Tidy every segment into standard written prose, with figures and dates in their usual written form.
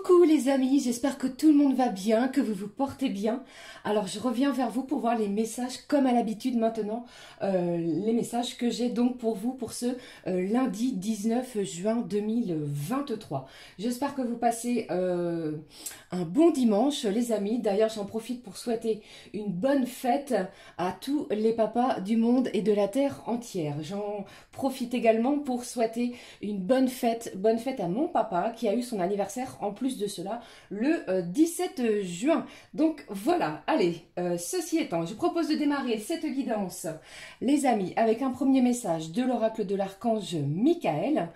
Coucou les amis, j'espère que tout le monde va bien, que vous vous portez bien. Alors je reviens vers vous pour voir les messages comme à l'habitude maintenant, les messages que j'ai donc pour vous pour ce lundi 19 juin 2023. J'espère que vous passez un bon dimanche les amis. D'ailleurs j'en profite pour souhaiter une bonne fête à tous les papas du monde et de la terre entière. J'en profite également pour souhaiter une bonne fête à mon papa qui a eu son anniversaire en plus de cela le 17 juin. Donc voilà, allez, ceci étant, je propose de démarrer cette guidance, les amis, avec un premier message de l'oracle de l'archange Michael,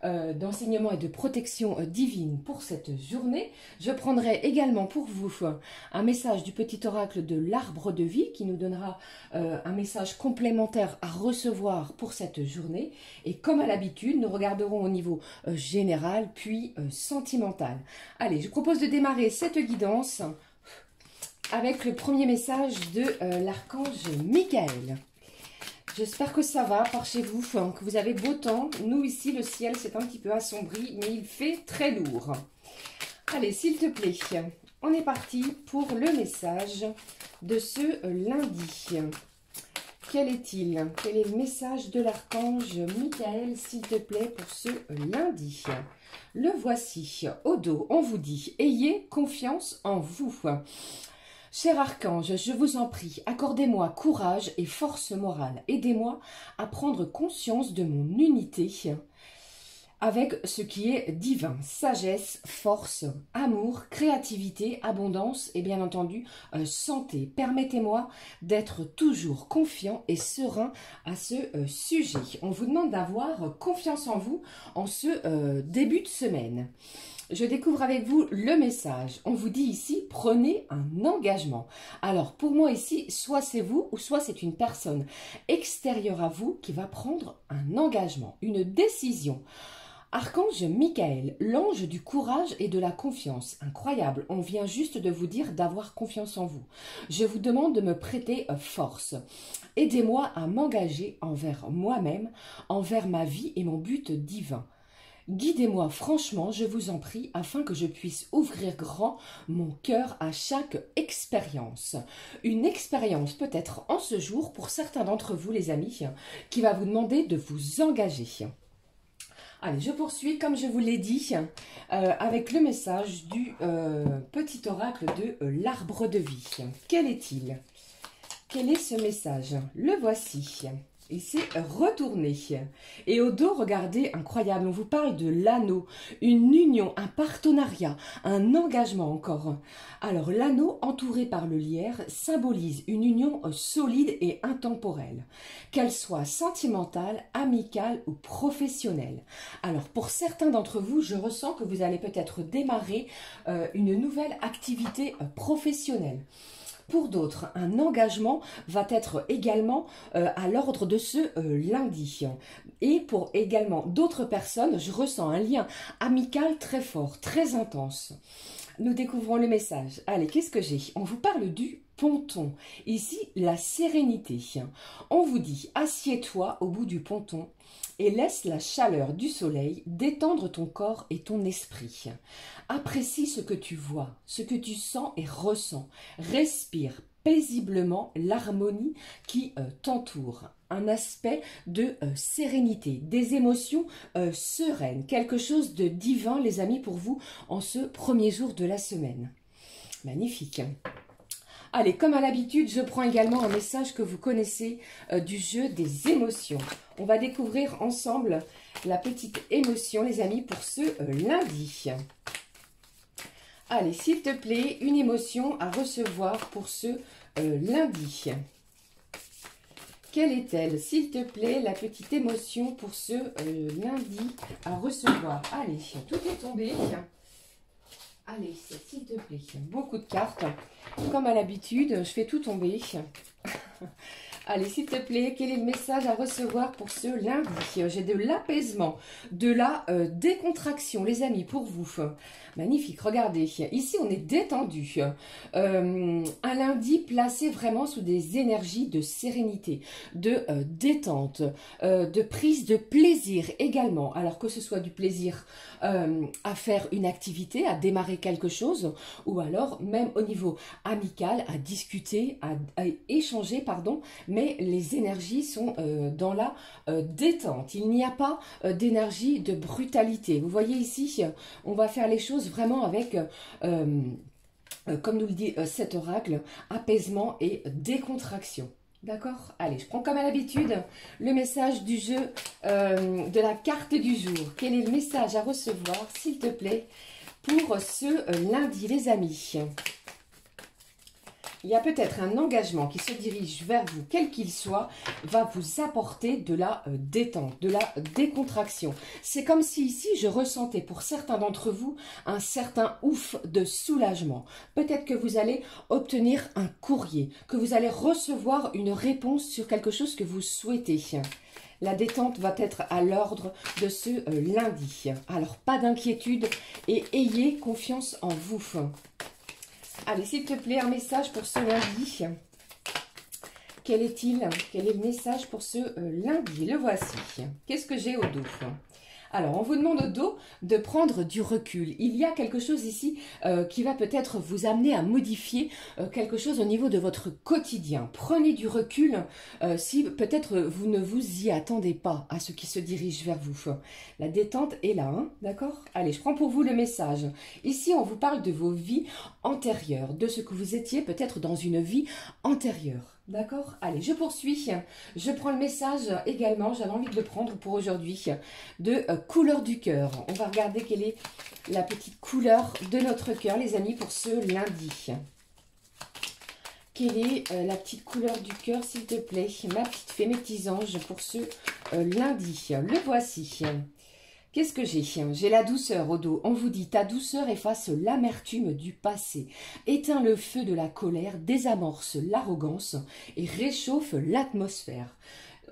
d'enseignement et de protection divine pour cette journée. Je prendrai également pour vous un message du petit oracle de l'arbre de vie qui nous donnera un message complémentaire à recevoir pour cette journée. Et comme à l'habitude, nous regarderons au niveau général puis sentimental. Allez, je propose de démarrer cette guidance avec le premier message de l'archange Michael. J'espère que ça va par chez vous, que vous avez beau temps. Nous ici, le ciel s'est un petit peu assombri, mais il fait très lourd. Allez, s'il te plaît, on est parti pour le message de ce lundi. Quel est-il? Quel est le message de l'archange Michael, s'il te plaît, pour ce lundi? Le voici. Au dos, on vous dit, ayez confiance en vous. Cher archange, je vous en prie, accordez-moi courage et force morale. Aidez-moi à prendre conscience de mon unité avec ce qui est divin. Sagesse, force, amour, créativité, abondance et bien entendu santé. Permettez-moi d'être toujours confiant et serein à ce sujet. On vous demande d'avoir confiance en vous en ce début de semaine. Je découvre avec vous le message. On vous dit ici, prenez un engagement. Alors, pour moi ici, soit c'est vous ou soit c'est une personne extérieure à vous qui va prendre un engagement, une décision. Archange Michael, l'ange du courage et de la confiance. Incroyable, on vient juste de vous dire d'avoir confiance en vous. Je vous demande de me prêter force. Aidez-moi à m'engager envers moi-même, envers ma vie et mon but divin. Guidez-moi franchement, je vous en prie, afin que je puisse ouvrir grand mon cœur à chaque expérience. Une expérience peut-être en ce jour pour certains d'entre vous les amis, qui va vous demander de vous engager. Allez, je poursuis comme je vous l'ai dit, avec le message du petit oracle de l'arbre de vie. Quel est-il? Quel est ce message? Le voici. Et c'est retourné. Et au dos, regardez, incroyable, on vous parle de l'anneau, une union, un partenariat, un engagement encore. Alors l'anneau entouré par le lierre symbolise une union solide et intemporelle, qu'elle soit sentimentale, amicale ou professionnelle. Alors pour certains d'entre vous, je ressens que vous allez peut-être démarrer une nouvelle activité professionnelle. Pour d'autres, un engagement va être également à l'ordre de ce lundi. Et pour également d'autres personnes, je ressens un lien amical très fort, très intense. Nous découvrons le message. Allez, qu'est-ce que j'ai? On vous parle du ponton. Ici, la sérénité. On vous dit, assieds-toi au bout du ponton et laisse la chaleur du soleil détendre ton corps et ton esprit. Apprécie ce que tu vois, ce que tu sens et ressens. Respire paisiblement l'harmonie qui t'entoure. Un aspect de sérénité, des émotions sereines, quelque chose de divin les amis pour vous en ce premier jour de la semaine. Magnifique. Allez, comme à l'habitude, je prends également un message que vous connaissez du jeu des émotions. On va découvrir ensemble la petite émotion, les amis, pour ce lundi. Allez, s'il te plaît, une émotion à recevoir pour ce lundi. Quelle est-elle? S'il te plaît, la petite émotion pour ce lundi à recevoir. Allez, tout est tombé. Allez, s'il te plaît, beaucoup de cartes. Comme à l'habitude, je fais tout tomber. Allez, s'il te plaît, quel est le message à recevoir pour ce lundi? J'ai de l'apaisement, de la décontraction, les amis, pour vous. Magnifique, regardez, ici on est détendu. Un lundi placé vraiment sous des énergies de sérénité, de détente, de prise de plaisir également. Alors que ce soit du plaisir à faire une activité, à démarrer quelque chose, ou alors même au niveau amical, à discuter, à échanger, pardon, mais les énergies sont dans la détente. Il n'y a pas d'énergie de brutalité. Vous voyez ici, on va faire les choses vraiment avec, comme nous le dit cet oracle, apaisement et décontraction. D'accord? Allez, je prends comme à l'habitude le message du jeu de la carte du jour. Quel est le message à recevoir, s'il te plaît, pour ce lundi, les amis? Il y a peut-être un engagement qui se dirige vers vous, quel qu'il soit, va vous apporter de la détente, de la décontraction. C'est comme si ici, je ressentais pour certains d'entre vous un certain ouf de soulagement. Peut-être que vous allez obtenir un courrier, que vous allez recevoir une réponse sur quelque chose que vous souhaitez. La détente va être à l'ordre de ce lundi. Alors, pas d'inquiétude et ayez confiance en vous. Allez, s'il te plaît, un message pour ce lundi. Quel est-il? Quel est le message pour ce lundi? Le voici. Qu'est-ce que j'ai au dos? Alors, on vous demande au dos de prendre du recul. Il y a quelque chose ici qui va peut-être vous amener à modifier quelque chose au niveau de votre quotidien. Prenez du recul si peut-être vous ne vous y attendez pas à ce qui se dirige vers vous. La détente est là, hein, d'accord? Allez, je prends pour vous le message. Ici, on vous parle de vos vies antérieures, de ce que vous étiez peut-être dans une vie antérieure. D'accord? Allez, je poursuis. Je prends le message également, j'avais envie de le prendre pour aujourd'hui, de couleur du cœur. On va regarder quelle est la petite couleur de notre cœur, les amis, pour ce lundi. Quelle est la petite couleur du cœur, s'il te plaît? Ma petite fée, mes petits anges, pour ce lundi. Le voici. Qu'est-ce que j'ai? J'ai la douceur au dos. On vous dit, ta douceur efface l'amertume du passé, éteint le feu de la colère, désamorce l'arrogance et réchauffe l'atmosphère.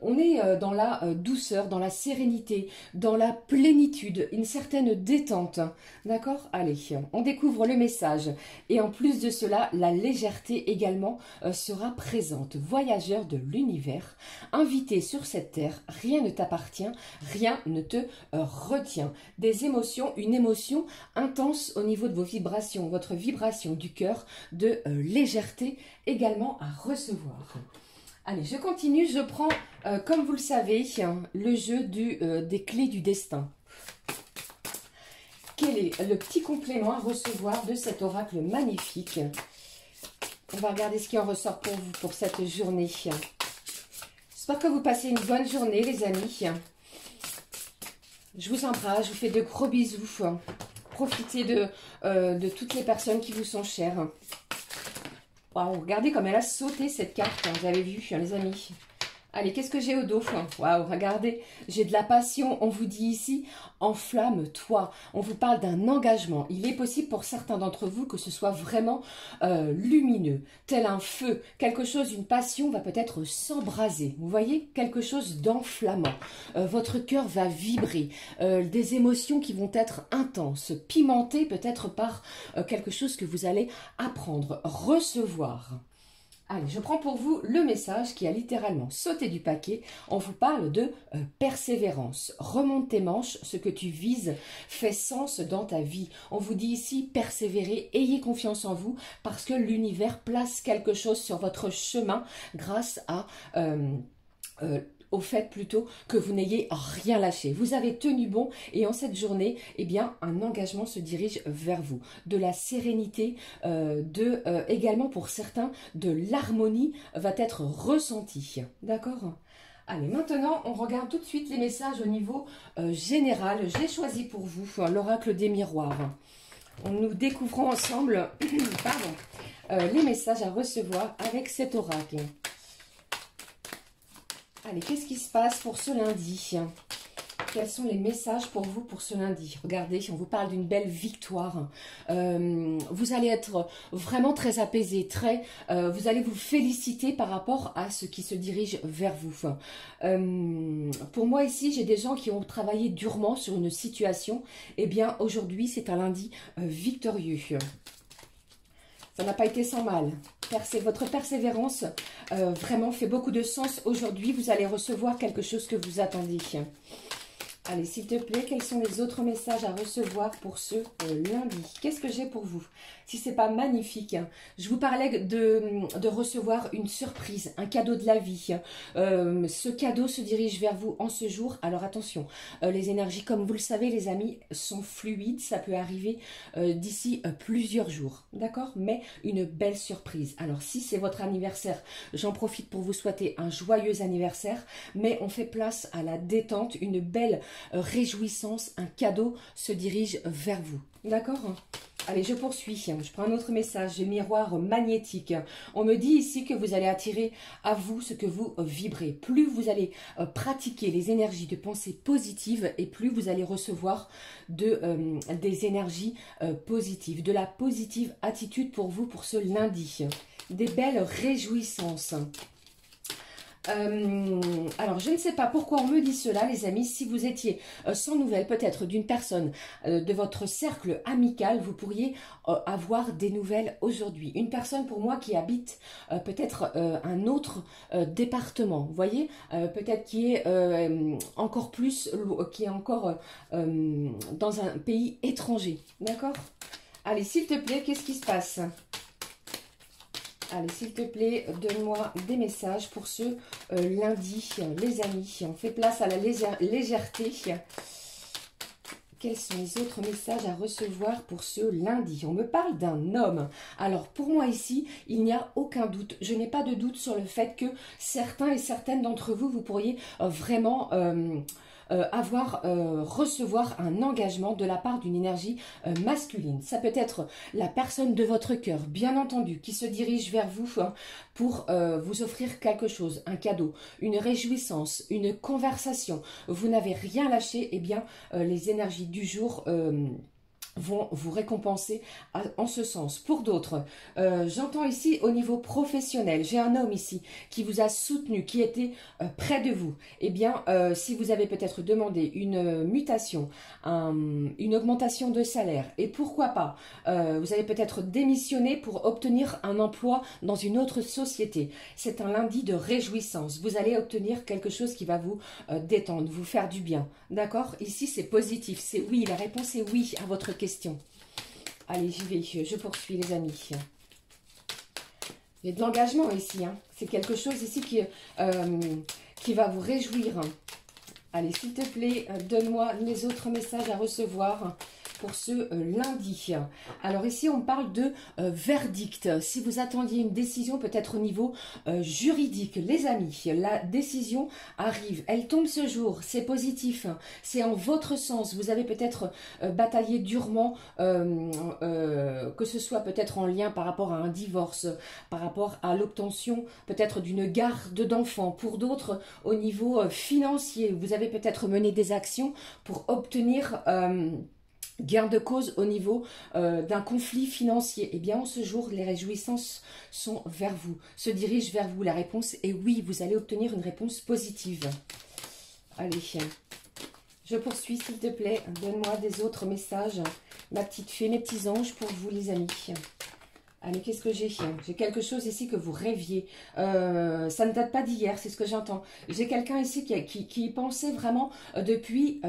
On est dans la douceur, dans la sérénité, dans la plénitude, une certaine détente. D'accord? Allez, on découvre le message. Et en plus de cela, la légèreté également sera présente. Voyageur de l'univers, invité sur cette terre, rien ne t'appartient, rien ne te retient. Des émotions, une émotion intense au niveau de vos vibrations, votre vibration du cœur, de légèreté également à recevoir. Allez, je continue, je prends, comme vous le savez, le jeu des clés du destin. Quel est le petit complément à recevoir de cet oracle magnifique? On va regarder ce qui en ressort pour vous pour cette journée. J'espère que vous passez une bonne journée, les amis. Je vous embrasse, je vous fais de gros bisous. Profitez de toutes les personnes qui vous sont chères. Waouh, regardez comme elle a sauté cette carte, vous avez vu, les amis. Allez, qu'est-ce que j'ai au dos? Waouh, regardez, j'ai de la passion. On vous dit ici, enflamme-toi. On vous parle d'un engagement. Il est possible pour certains d'entre vous que ce soit vraiment lumineux, tel un feu. Quelque chose, une passion va peut-être s'embraser. Vous voyez, quelque chose d'enflammant. Votre cœur va vibrer. Des émotions qui vont être intenses, pimentées peut-être par quelque chose que vous allez apprendre, recevoir. Allez, je prends pour vous le message qui a littéralement sauté du paquet. On vous parle de persévérance. Remonte tes manches, ce que tu vises fait sens dans ta vie. On vous dit ici, persévérez, ayez confiance en vous parce que l'univers place quelque chose sur votre chemin grâce à... au fait plutôt que vous n'ayez rien lâché. Vous avez tenu bon et en cette journée, eh bien, un engagement se dirige vers vous. De la sérénité, également pour certains, de l'harmonie va être ressentie. D'accord ? Allez, maintenant, on regarde tout de suite les messages au niveau général. J'ai choisi pour vous l'oracle des miroirs. Nous découvrons ensemble les messages à recevoir avec cet oracle. Allez, qu'est-ce qui se passe pour ce lundi? quels sont les messages pour vous pour ce lundi? Regardez, on vous parle d'une belle victoire. Vous allez être vraiment très apaisé, vous allez vous féliciter par rapport à ce qui se dirige vers vous. Pour moi ici, j'ai des gens qui ont travaillé durement sur une situation. Eh bien, aujourd'hui, c'est un lundi victorieux. Ça n'a pas été sans mal. Votre persévérance vraiment fait beaucoup de sens aujourd'hui. Vous allez recevoir quelque chose que vous attendiez. Allez, s'il te plaît, quels sont les autres messages à recevoir pour ce lundi? Qu'est-ce que j'ai pour vous? Si ce n'est pas magnifique, hein. Je vous parlais de recevoir une surprise, un cadeau de la vie. Ce cadeau se dirige vers vous en ce jour. Alors attention, les énergies, comme vous le savez, les amis, sont fluides. Ça peut arriver d'ici plusieurs jours, d'accord? Mais une belle surprise. Alors si c'est votre anniversaire, j'en profite pour vous souhaiter un joyeux anniversaire. Mais on fait place à la détente, une belle réjouissance, un cadeau se dirige vers vous. D'accord? Allez, je poursuis. Je prends un autre message. Miroir magnétique. On me dit ici que vous allez attirer à vous ce que vous vibrez. Plus vous allez pratiquer les énergies de pensée positive et plus vous allez recevoir des énergies positives, de la positive attitude pour vous pour ce lundi. Des belles réjouissances. Alors, je ne sais pas pourquoi on me dit cela, les amis. Si vous étiez sans nouvelles, peut-être d'une personne de votre cercle amical, vous pourriez avoir des nouvelles aujourd'hui. Une personne pour moi qui habite peut-être un autre département, vous voyez, peut-être qui est encore plus, qui est encore dans un pays étranger, d'accord? Allez, s'il te plaît, qu'est-ce qui se passe? Allez, s'il te plaît, donne-moi des messages pour ce lundi, les amis. On fait place à la légèreté. Quels sont les autres messages à recevoir pour ce lundi? On me parle d'un homme. Alors, pour moi ici, il n'y a aucun doute. Je n'ai pas de doute sur le fait que certains et certaines d'entre vous, vous pourriez vraiment... recevoir un engagement de la part d'une énergie masculine. Ça peut être la personne de votre cœur, bien entendu, qui se dirige vers vous pour vous offrir quelque chose, un cadeau, une réjouissance, une conversation. Vous n'avez rien lâché, eh bien, les énergies du jour... vont vous récompenser en ce sens. Pour d'autres, j'entends ici au niveau professionnel, j'ai un homme ici qui vous a soutenu, qui était près de vous. Eh bien, si vous avez peut-être demandé une mutation, une augmentation de salaire, et pourquoi pas, vous avez peut-être démissionné pour obtenir un emploi dans une autre société. C'est un lundi de réjouissance. Vous allez obtenir quelque chose qui va vous détendre, vous faire du bien. D'accord? Ici, c'est positif, c'est oui. La réponse est oui à votre question. Allez, j'y vais, je poursuis les amis. Il y a de l'engagement ici, hein. C'est quelque chose ici qui va vous réjouir. Allez, s'il te plaît, donne-moi les autres messages à recevoir pour ce lundi. Alors ici, on parle de verdict. Si vous attendiez une décision peut-être au niveau juridique, les amis, la décision arrive. Elle tombe ce jour, c'est positif, c'est en votre sens. Vous avez peut-être bataillé durement, que ce soit peut-être en lien par rapport à un divorce, par rapport à l'obtention peut-être d'une garde d'enfants. Pour d'autres, au niveau financier, vous avez peut-être mené des actions pour obtenir... gain de cause au niveau d'un conflit financier. Eh bien, en ce jour, les réjouissances sont vers vous, se dirigent vers vous. La réponse est oui, vous allez obtenir une réponse positive. Allez, je poursuis, s'il te plaît. Donne-moi des autres messages. Ma petite fée, mes petits anges, pour vous, les amis. Allez, qu'est-ce que j'ai? J'ai quelque chose ici que vous rêviez. Ça ne date pas d'hier, c'est ce que j'entends. J'ai quelqu'un ici qui y pensait vraiment depuis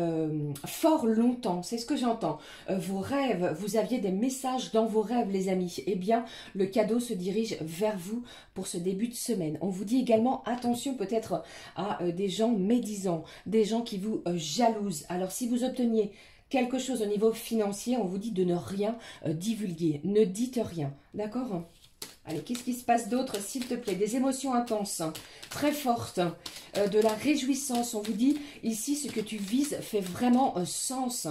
fort longtemps. C'est ce que j'entends. Vos rêves, vous aviez des messages dans vos rêves, les amis. Eh bien, le cadeau se dirige vers vous pour ce début de semaine. On vous dit également, attention peut-être à des gens médisants, des gens qui vous jalousent. Alors, si vous obteniez... quelque chose au niveau financier, on vous dit de ne rien divulguer. Ne dites rien. D'accord? Allez, qu'est-ce qui se passe d'autre, s'il te plaît? Des émotions intenses, très fortes, de la réjouissance. On vous dit ici, ce que tu vises fait vraiment sens.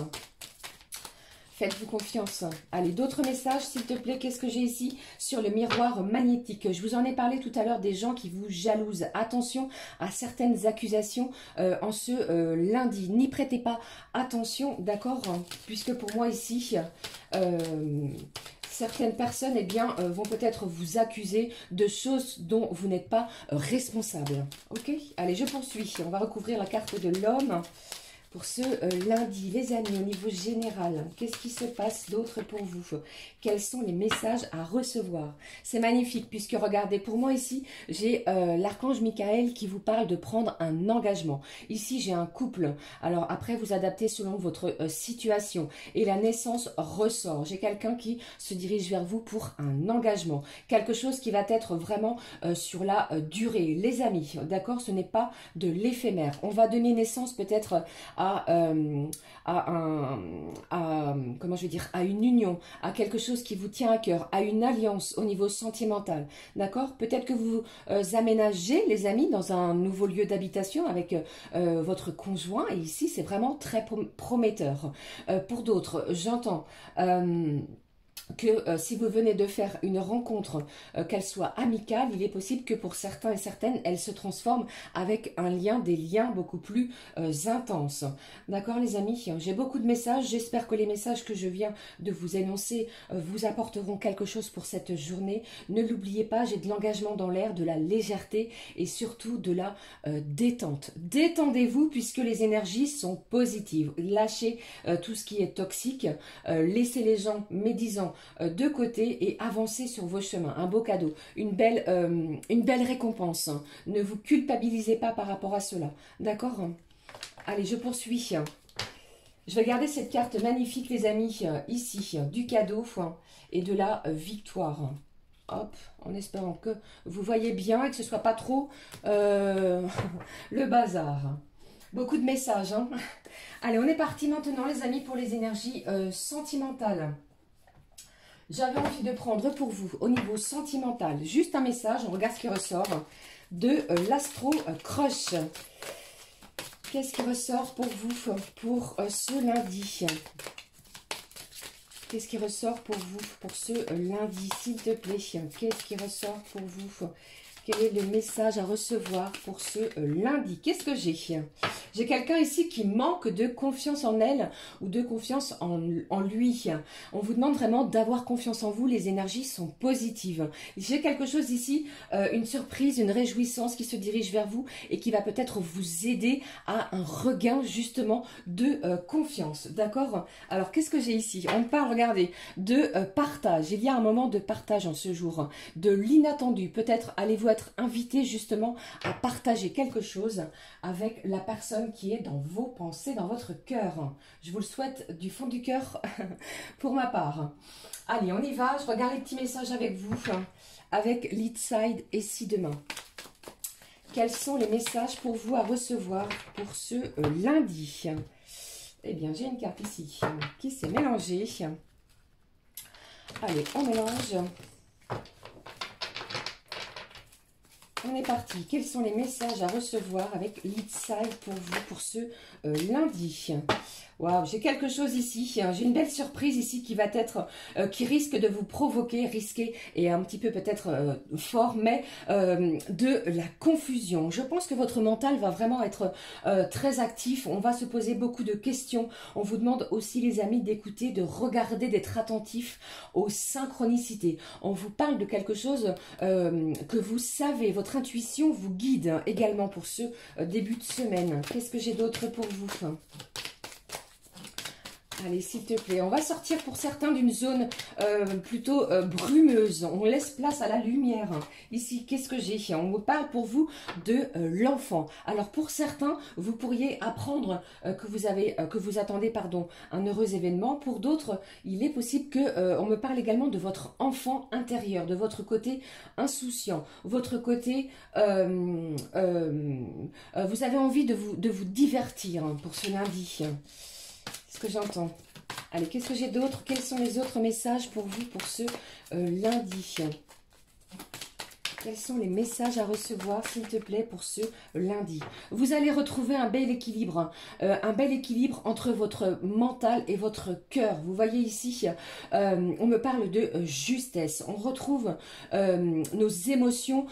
Faites-vous confiance. Allez, d'autres messages, s'il te plaît. Qu'est-ce que j'ai ici sur le miroir magnétique? Je vous en ai parlé tout à l'heure des gens qui vous jalousent. Attention à certaines accusations en ce lundi. N'y prêtez pas attention, d'accord? Puisque pour moi ici, certaines personnes vont peut-être vous accuser de choses dont vous n'êtes pas responsable. Ok? Allez, je poursuis. On va recouvrir la carte de l'homme. Pour ce lundi, les amis, au niveau général, qu'est-ce qui se passe d'autre pour vous? Quels sont les messages à recevoir? C'est magnifique, puisque regardez, pour moi ici, j'ai l'archange Michael qui vous parle de prendre un engagement. Ici, j'ai un couple. Alors après, vous adaptez selon votre situation. Et la naissance ressort. J'ai quelqu'un qui se dirige vers vous pour un engagement. Quelque chose qui va être vraiment sur la durée. Les amis, d'accord? Ce n'est pas de l'éphémère. On va donner naissance peut-être comment je vais dire, à une union, à quelque chose qui vous tient à cœur, à une alliance au niveau sentimental, d'accord? Peut-être que vous aménagez, les amis, dans un nouveau lieu d'habitation avec votre conjoint, et ici c'est vraiment très prometteur. Pour d'autres, j'entends que si vous venez de faire une rencontre, qu'elle soit amicale, il est possible que pour certains et certaines, elle se transforme avec un lien, des liens beaucoup plus intenses. D'accord les amis? J'ai beaucoup de messages, j'espère que les messages que je viens de vous énoncer vous apporteront quelque chose pour cette journée. Ne l'oubliez pas, j'ai de l'engagement dans l'air, de la légèreté et surtout de la détente. Détendez-vous puisque les énergies sont positives. Lâchez tout ce qui est toxique, laissez les gens médisants de côté et avancez sur vos chemins. Un beau cadeau, une belle récompense. Ne vous culpabilisez pas par rapport à cela. D'accord? Allez, je poursuis. Je vais garder cette carte magnifique, les amis, ici, du cadeau et de la victoire. Hop, en espérant que vous voyez bien et que ce ne soit pas trop le bazar. Beaucoup de messages. Hein. Allez, on est parti maintenant, les amis, pour les énergies sentimentales. J'avais envie de prendre pour vous, au niveau sentimental, juste un message, on regarde ce qui ressort, de l'Astro Crush. Qu'est-ce qui ressort pour vous, pour ce lundi? Qu'est-ce qui ressort pour vous, pour ce lundi, s'il te plaît? Qu'est-ce qui ressort pour vous? Quel est le message à recevoir pour ce lundi? Qu'est-ce que j'ai? J'ai quelqu'un ici qui manque de confiance en elle ou de confiance en lui. On vous demande vraiment d'avoir confiance en vous. Les énergies sont positives. J'ai quelque chose ici, une surprise, une réjouissance qui se dirige vers vous et qui va peut-être vous aider à un regain justement de confiance. D'accord? Alors, qu'est-ce que j'ai ici? On parle, regardez, de partage. Il y a un moment de partage en ce jour. De l'inattendu. Peut-être allez-vous être invité justement à partager quelque chose avec la personne qui est dans vos pensées, dans votre cœur. Je vous le souhaite du fond du cœur pour ma part. Allez, on y va. Je regarde les petits messages avec vous, avec Lead Side et Si Demain. Quels sont les messages pour vous à recevoir pour ce lundi? Eh bien, j'ai une carte ici qui s'est mélangée. Allez, on mélange. On est parti. Quels sont les messages à recevoir avec Lead Side pour vous pour ce lundi? Waouh, j'ai quelque chose ici. J'ai une belle surprise ici qui va être, qui risque de vous provoquer, risquer et un petit peu peut-être fort, mais de la confusion. Je pense que votre mental va vraiment être très actif. On va se poser beaucoup de questions. On vous demande aussi, les amis, d'écouter, de regarder, d'être attentif aux synchronicités. On vous parle de quelque chose que vous savez. Votre intuition vous guide également pour ce début de semaine. Qu'est-ce que j'ai d'autre pour vous? Allez, s'il te plaît, on va sortir pour certains d'une zone plutôt brumeuse. On laisse place à la lumière. Ici, qu'est-ce que j'ai? On vous parle pour vous de l'enfant. Alors, pour certains, vous pourriez apprendre que vous attendez un heureux événement. Pour d'autres, il est possible que on me parle également de votre enfant intérieur, de votre côté insouciant, votre côté... vous avez envie de vous divertir pour ce lundi. Ce que j'entends. Allez, qu'est-ce que j'ai d'autre? Quels sont les autres messages pour vous pour ce lundi? Quels sont les messages à recevoir, s'il te plaît, pour ce lundi? Vous allez retrouver un bel équilibre entre votre mental et votre cœur. Vous voyez ici, on me parle de justesse. On retrouve nos émotions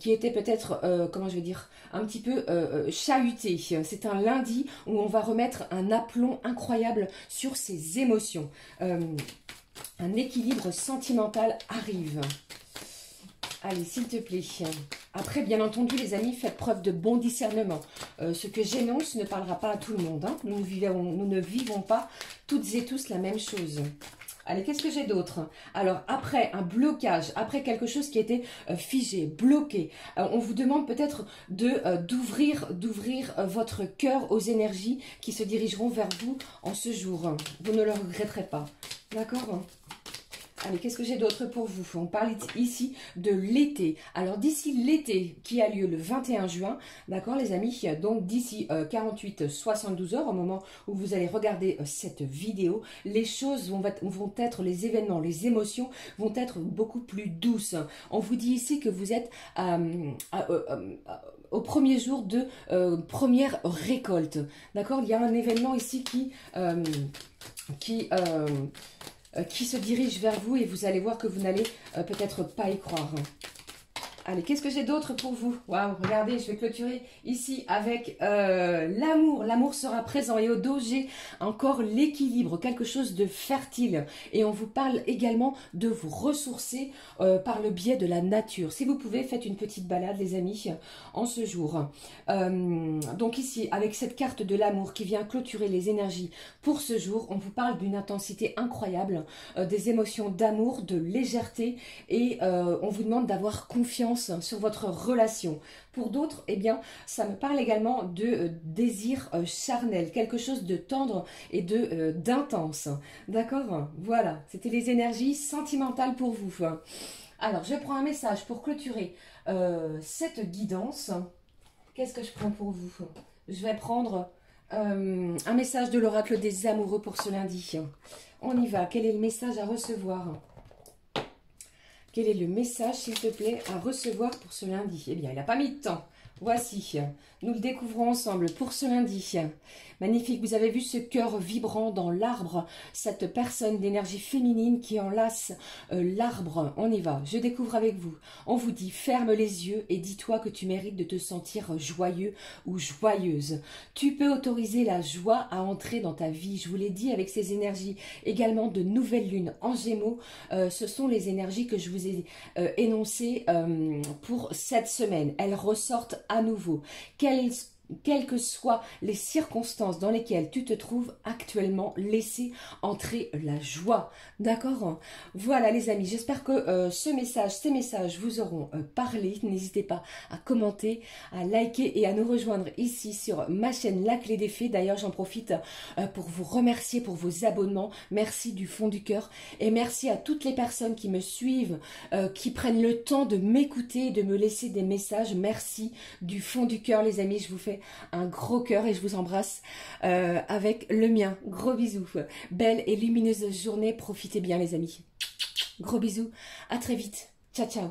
qui étaient peut-être, comment je vais dire, un petit peu chahutées. C'est un lundi où on va remettre un aplomb incroyable sur ses émotions. Un équilibre sentimental arrive. Allez, s'il te plaît. Après, bien entendu, les amis, faites preuve de bon discernement. Ce que j'énonce ne parlera pas à tout le monde. Hein. Nous ne vivons pas toutes et tous la même chose. Allez, qu'est-ce que j'ai d'autre? Alors, après un blocage, après quelque chose qui était figé, bloqué, on vous demande peut-être d'ouvrir votre cœur aux énergies qui se dirigeront vers vous en ce jour. Vous ne le regretterez pas. D'accord ? Allez, qu'est-ce que j'ai d'autre pour vous? On parle ici de l'été. Alors, d'ici l'été qui a lieu le 21 juin, d'accord les amis, donc d'ici 48-72 heures, au moment où vous allez regarder cette vidéo, les choses vont être, les événements, les émotions vont être beaucoup plus douces. On vous dit ici que vous êtes au premier jour de première récolte. D'accord? Il y a un événement ici qui se dirige vers vous et vous allez voir que vous n'allez peut-être pas y croire. Allez, qu'est-ce que j'ai d'autre pour vous? Waouh, regardez, je vais clôturer ici avec l'amour. L'amour sera présent et au dos, j'ai encore l'équilibre, quelque chose de fertile. Et on vous parle également de vous ressourcer par le biais de la nature. Si vous pouvez, faites une petite balade, les amis, en ce jour. Donc ici, avec cette carte de l'amour qui vient clôturer les énergies pour ce jour, on vous parle d'une intensité incroyable, des émotions d'amour, de légèreté et on vous demande d'avoir confiance sur votre relation. Pour d'autres, eh bien, ça me parle également de désir charnel, quelque chose de tendre et d'intense. D'accord? Voilà, c'était les énergies sentimentales pour vous. Alors, je prends un message pour clôturer cette guidance. Qu'est-ce que je prends pour vous? Je vais prendre un message de l'oracle des amoureux pour ce lundi. On y va. Quel est le message à recevoir? Quel est le message, s'il te plaît, à recevoir pour ce lundi? Eh bien, il n'a pas mis de temps. Voici, nous le découvrons ensemble pour ce lundi. Magnifique, vous avez vu ce cœur vibrant dans l'arbre, cette personne d'énergie féminine qui enlace l'arbre. On y va, je découvre avec vous. On vous dit, ferme les yeux et dis-toi que tu mérites de te sentir joyeux ou joyeuse. Tu peux autoriser la joie à entrer dans ta vie. Je vous l'ai dit avec ces énergies également de nouvelle lune en Gémeaux. Ce sont les énergies que je vous ai énoncées pour cette semaine. Elles ressortent à nouveau. Quelles que soient les circonstances dans lesquelles tu te trouves actuellement, laissez entrer la joie. D'accord? Voilà les amis, j'espère que ces messages vous auront parlé. N'hésitez pas à commenter, à liker et à nous rejoindre ici sur ma chaîne La Clé des Fées. D'ailleurs, j'en profite pour vous remercier pour vos abonnements. Merci du fond du cœur. Et merci à toutes les personnes qui me suivent, qui prennent le temps de m'écouter et de me laisser des messages. Merci du fond du cœur les amis, je vous fais un gros cœur et je vous embrasse avec le mien. Gros bisous. Belle et lumineuse journée. Profitez bien les amis. Gros bisous. À très vite. Ciao, ciao.